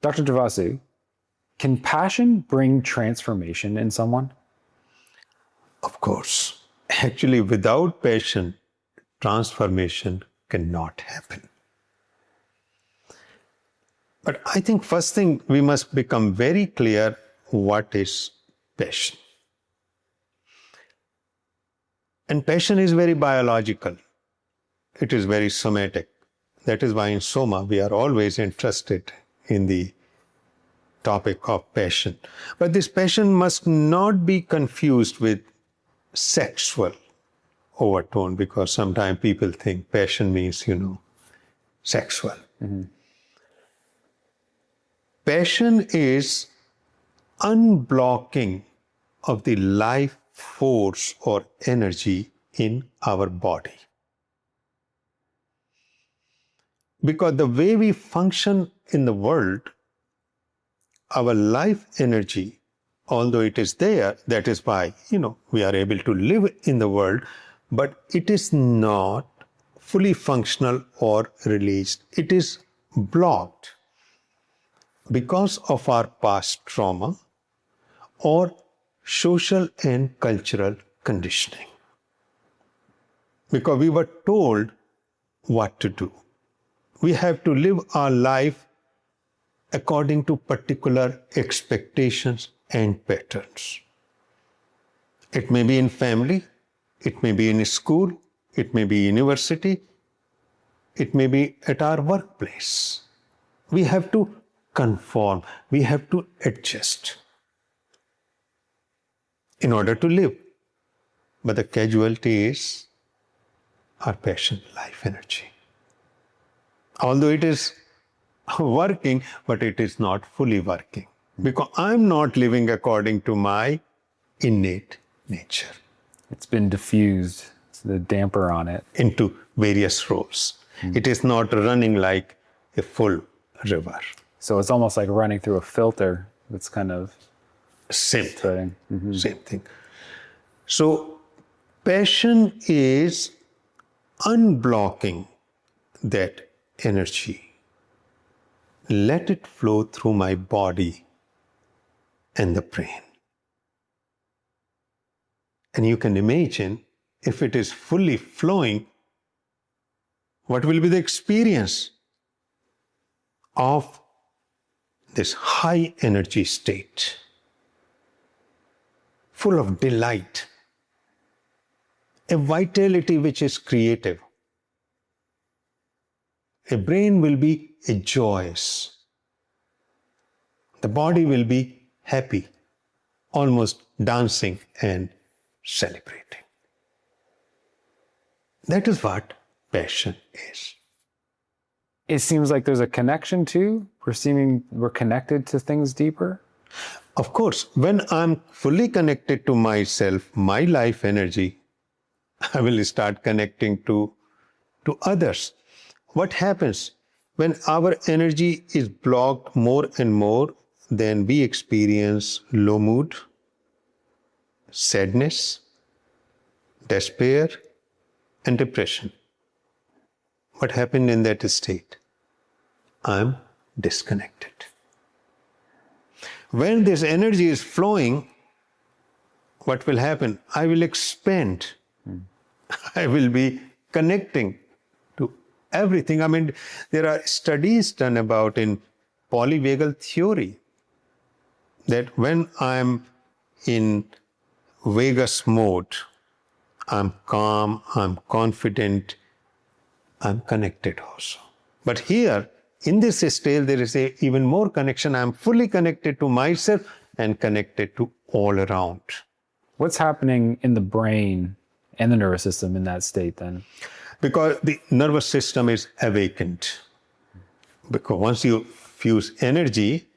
Dr. Jivasu, can passion bring transformation in someone? Of course. Actually, without passion, transformation cannot happen. But I think first thing we must become very clear what is passion. And passion is very biological. It is very somatic. That is why in Soma we are always interested in the topic of passion. But this passion must not be confused with sexual overtone, because sometimes people think passion means, sexual. Mm-hmm. Passion is unblocking of the life force or energy in our body. Because the way we function in the world, our life energy, although it is there, that is why, we are able to live in the world, but it is not fully functional or released. It is blocked because of our past trauma or social and cultural conditioning. Because we were told what to do. We have to live our life according to particular expectations and patterns. It may be in family, it may be in school, it may be university, it may be at our workplace. We have to conform, we have to adjust in order to live. But the casualty is our passion, life energy. Although it is working, but it is not fully working. Because I'm not living according to my innate nature. It's been diffused, it's the damper on it. Into various roles. It is not running like a full river. So it's almost like running through a filter that's kind of same thing. Mm-hmm. Same thing. So passion is unblocking that energy. Let it flow through my body and the brain. And you can imagine, if it is fully flowing, what will be the experience of this high energy state, full of delight, a vitality which is creative. A brain will be joyous. The body will be happy, almost dancing and celebrating. That is what passion is. It seems like there's a connection too. We're connected to things deeper. Of course, when I'm fully connected to myself, my life energy, I will start connecting to others. What happens when our energy is blocked more and more? Then we experience low mood, sadness, despair, and depression. What happened in that state? I'm disconnected. When this energy is flowing, what will happen? I will expand. I will be connecting to everything. I mean, there are studies done about in polyvagal theory that when I'm in vagus mode, I'm calm, I'm confident, I'm connected also. But here, in this state, there is a even more connection. I'm fully connected to myself and connected to all around. What's happening in the brain and the nervous system in that state then? Because the nervous system is awakened. Because once you fuse energy,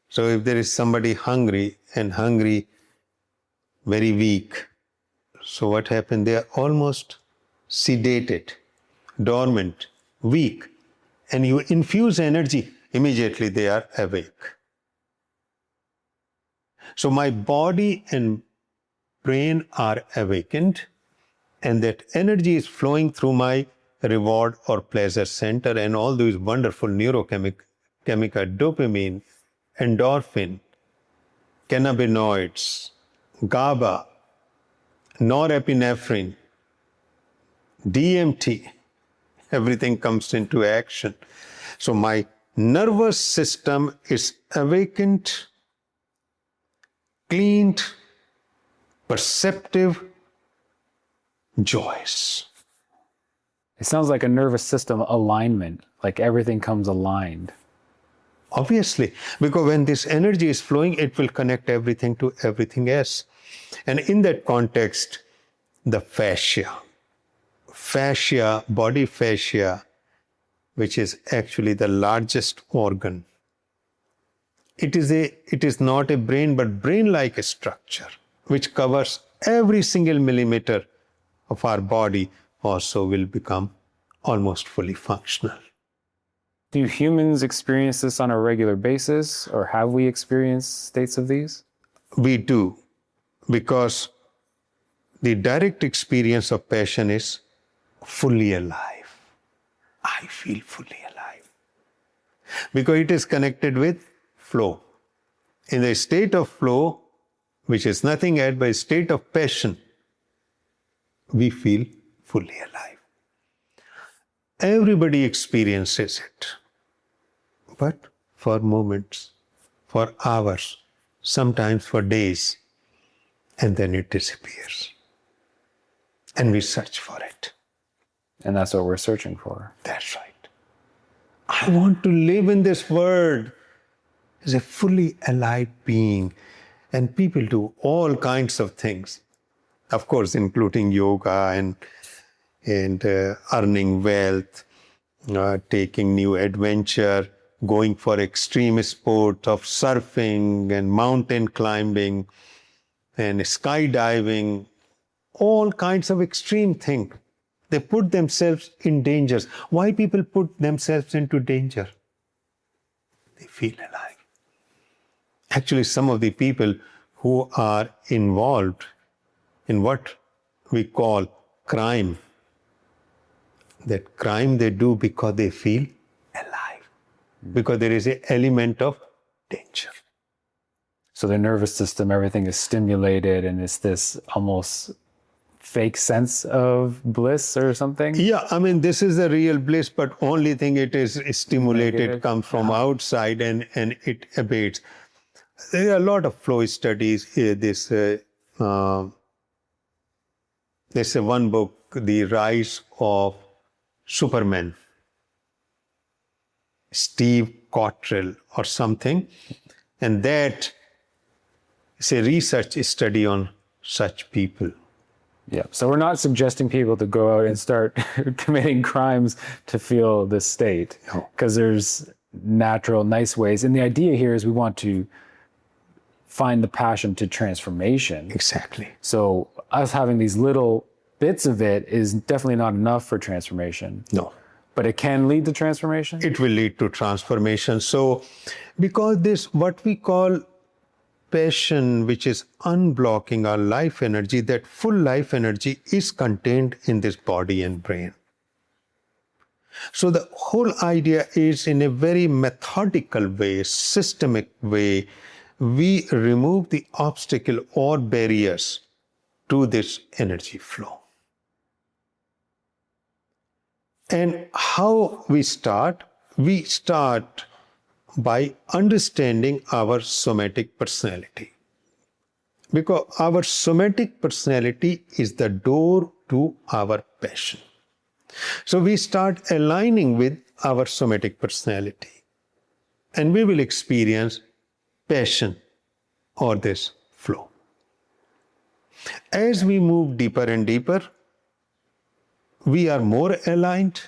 so if there is somebody hungry, very weak, so what happened? They are almost sedated, dormant, weak. And you infuse energy, immediately they are awake. So my body and brain are awakened, and that energy is flowing through my reward or pleasure center, and all those wonderful neurochemical dopamine endorphin, cannabinoids, GABA, norepinephrine, DMT, everything comes into action. So my nervous system is awakened, cleaned, perceptive, joyous. It sounds like a nervous system alignment, like everything comes aligned. Obviously, because when this energy is flowing, it will connect everything to everything else. And in that context, the body fascia, which is actually the largest organ, it is not a brain, but brain-like structure, which covers every single millimeter of our body, also will become almost fully functional. Do humans experience this on a regular basis, or have we experienced states of these? We do, because the direct experience of passion is fully alive. I feel fully alive. Because it is connected with flow. In the state of flow, which is nothing else but a state of passion, we feel fully alive. Everybody experiences it, but for moments, for hours, sometimes for days, and then it disappears. And we search for it. And that's what we're searching for. That's right. I want to live in this world as a fully alive being. And people do all kinds of things, of course, including yoga and earning wealth, taking new adventure, going for extreme sport of surfing and mountain climbing and skydiving, all kinds of extreme things. They put themselves in dangers. Why people put themselves into danger? They feel alive. Actually, some of the people who are involved in what we call crime, that crime they do because they feel alive, because there is an element of danger. So their nervous system, everything is stimulated, and it's this almost fake sense of bliss or something? Yeah, I mean, this is the real bliss, but only thing it is stimulated, Negative. comes from outside and it abates. There are a lot of flow studies. There's one book, The Rise of Superman, Steve Cottrell or something, and that is a research study on such people. Yeah. So we're not suggesting people to go out and start committing crimes to feel this state, because there's natural, nice ways. And the idea here is we want to find the passion to transformation. Exactly. So us having these little bits of it is definitely not enough for transformation. No. But it can lead to transformation? It will lead to transformation. So, because this, what we call passion, which is unblocking our life energy, that full life energy is contained in this body and brain. So the whole idea is, in a very methodical way, systemic way, we remove the obstacle or barriers to this energy flow. And how we start? We start by understanding our somatic personality. Because our somatic personality is the door to our passion. So we start aligning with our somatic personality, and we will experience passion or this flow. As we move deeper and deeper, we are more aligned,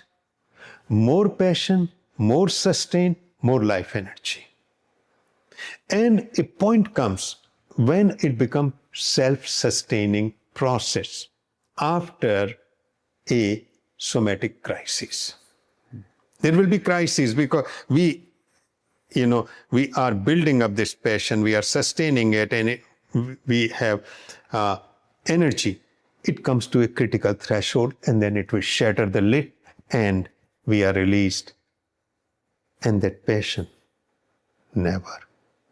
more passion, more sustained, more life energy. And a point comes when it becomes self-sustaining process after a somatic crisis. There will be crises because we are building up this passion, we are sustaining it, and we have energy. It comes to a critical threshold, and then it will shatter the lid, and we are released. And that passion never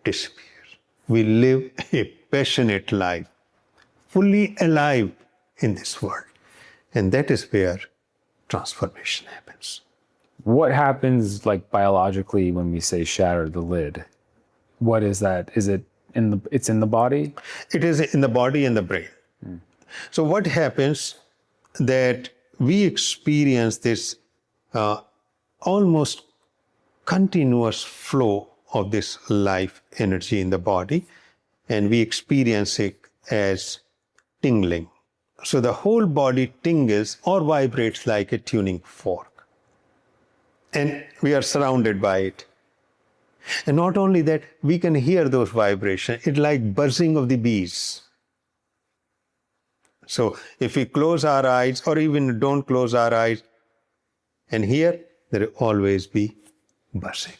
disappears. We live a passionate life, fully alive in this world. And that is where transformation happens. What happens like biologically when we say shatter the lid? What is that? Is it it's in the body? It is in the body and the brain. So what happens that we experience this almost continuous flow of this life energy in the body, and we experience it as tingling. So the whole body tingles or vibrates like a tuning fork. And we are surrounded by it. And not only that, we can hear those vibrations. It's like buzzing of the bees. So if we close our eyes or even don't close our eyes and hear, there will always be buzzing.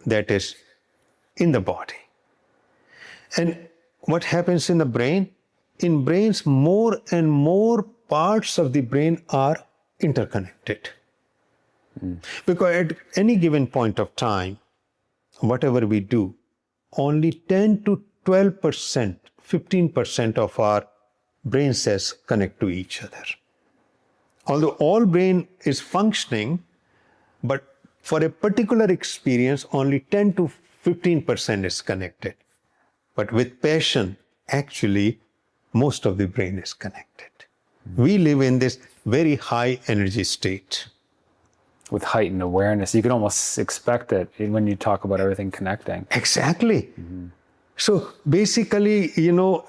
That is in the body. And what happens in the brain? In brains, more and more parts of the brain are interconnected. Because at any given point of time, whatever we do, only 10 to 12%, 15% of our brain cells connect to each other. Although all brain is functioning, but for a particular experience, only 10 to 15% is connected. But with passion, actually, most of the brain is connected. We live in this very high energy state. With heightened awareness, you can almost expect it when you talk about everything connecting. Exactly. So basically,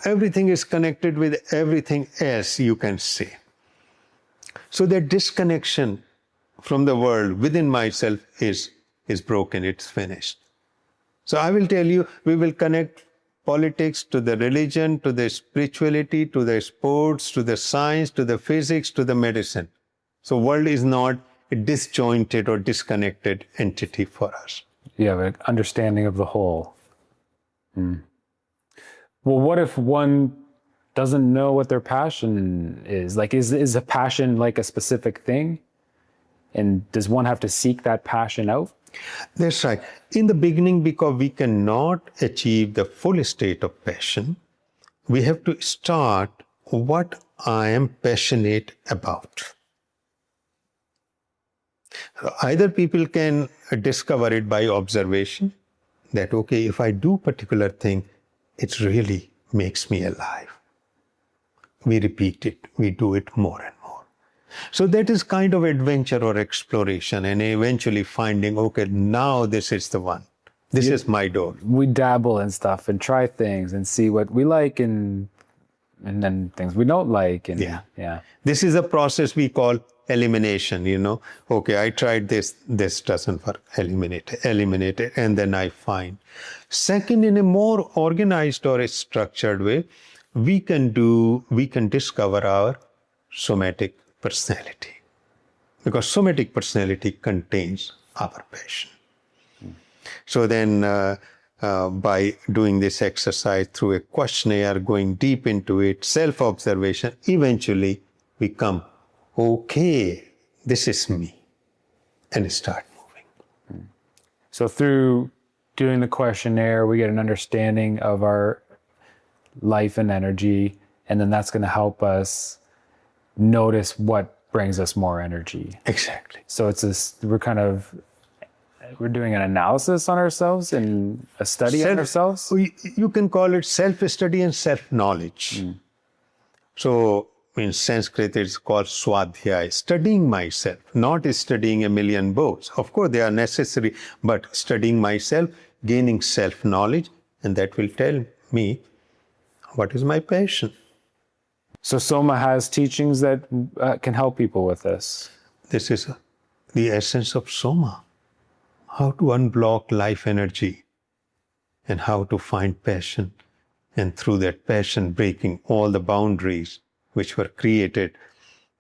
everything is connected with everything else, you can say. So that disconnection from the world within myself is broken, it's finished. So I will tell you, we will connect politics to the religion, to the spirituality, to the sports, to the science, to the physics, to the medicine. So world is not a disjointed or disconnected entity for us. You have an understanding of the whole. Well, what if one doesn't know what their passion is? Like, is a passion like a specific thing? And does one have to seek that passion out? That's right. In the beginning, because we cannot achieve the full state of passion, we have to start what I am passionate about. Either people can discover it by observation, that, okay, if I do particular thing, it really makes me alive. We repeat it, we do it more and more. So that is kind of adventure or exploration, and eventually finding, okay, now this is the one. This is my door. We dabble in stuff and try things and see what we like and then things we don't like. And yeah. This is a process we call elimination, Okay, I tried this doesn't work, eliminate it, and then I find. Second, in a more organized or a structured way, we can discover our somatic personality. Because somatic personality contains our passion. So then by doing this exercise through a questionnaire, going deep into it, self-observation, eventually we come, okay, this is me, and start moving. So through doing the questionnaire, we get an understanding of our life and energy, and then that's going to help us notice what brings us more energy. Exactly. So it's this, we're doing an analysis on ourselves and a study on ourselves. You can call it self-study and self-knowledge. So in Sanskrit, it's called swadhyay, studying myself, not studying a million books. Of course, they are necessary, but studying myself, gaining self-knowledge, and that will tell me what is my passion. So Soma has teachings that can help people with this. This is the essence of Soma. How to unblock life energy and how to find passion. And through that passion, breaking all the boundaries which were created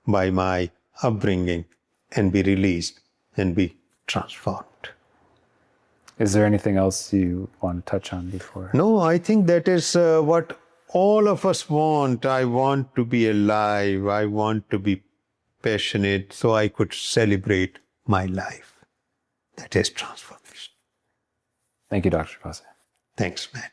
by my upbringing and be released and be transformed. Is there anything else you want to touch on before? No, I think that is what all of us want. I want to be alive. I want to be passionate so I could celebrate my life. That is transformation. Thank you, Dr. Jivasu. Thanks, man.